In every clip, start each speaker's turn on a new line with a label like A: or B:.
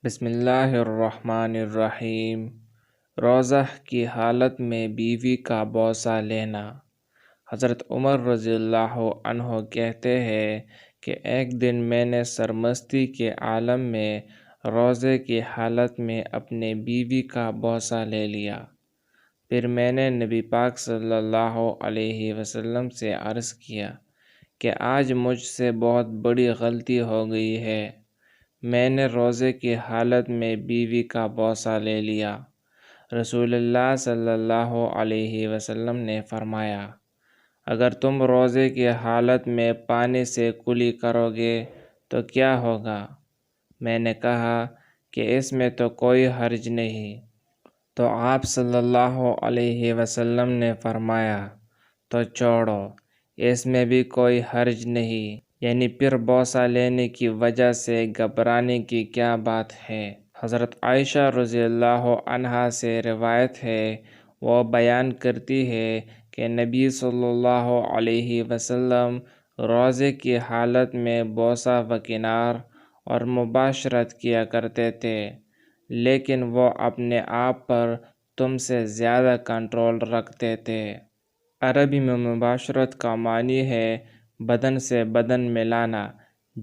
A: بسم اللہ الرحمن الرحیم۔ روزہ کی حالت میں بیوی کا بوسہ لینا۔ حضرت عمر رضی اللہ عنہ کہتے ہیں کہ ایک دن میں نے سرمستی کے عالم میں روزے کی حالت میں اپنے بیوی کا بوسہ لے لیا۔ پھر میں نے نبی پاک صلی اللہ علیہ وسلم سے عرض کیا کہ آج مجھ سے بہت بڑی غلطی ہو گئی ہے، میں نے روزے کی حالت میں بیوی کا بوسہ لے لیا۔ رسول اللہ صلی اللہ علیہ وسلم نے فرمایا، اگر تم روزے کی حالت میں پانی سے کلی کرو گے تو کیا ہوگا؟ میں نے کہا کہ اس میں تو کوئی حرج نہیں۔ تو آپ صلی اللہ علیہ وسلم نے فرمایا، تو چھوڑو، اس میں بھی کوئی حرج نہیں، یعنی پھر بوسہ لینے کی وجہ سے گھبرانے کی کیا بات ہے؟ حضرت عائشہ رضی اللہ عنہا سے روایت ہے، وہ بیان کرتی ہے کہ نبی صلی اللہ علیہ وسلم روزے کی حالت میں بوسہ و کنار اور مباشرت کیا کرتے تھے، لیکن وہ اپنے آپ پر تم سے زیادہ کنٹرول رکھتے تھے۔ عربی میں مباشرت کا معنی ہے بدن سے بدن ملانا،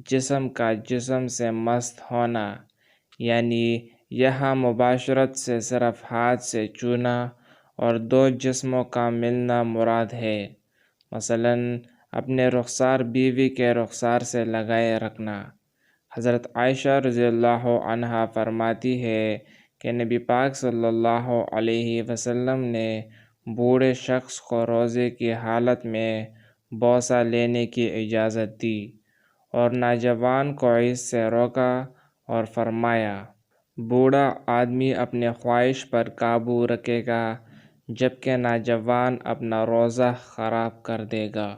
A: جسم کا جسم سے مست ہونا، یعنی یہاں مباشرت سے صرف ہاتھ سے چھونا اور دو جسموں کا ملنا مراد ہے، مثلاً اپنے رخسار بیوی کے رخسار سے لگائے رکھنا۔ حضرت عائشہ رضی اللہ عنہا فرماتی ہے کہ نبی پاک صلی اللہ علیہ وسلم نے بوڑھے شخص کو روزے کی حالت میں بوسہ لینے کی اجازت دی اور نوجوان کو اس سے روکا اور فرمایا، بوڑھا آدمی اپنے خواہش پر قابو رکھے گا جبکہ نوجوان اپنا روزہ خراب کر دے گا۔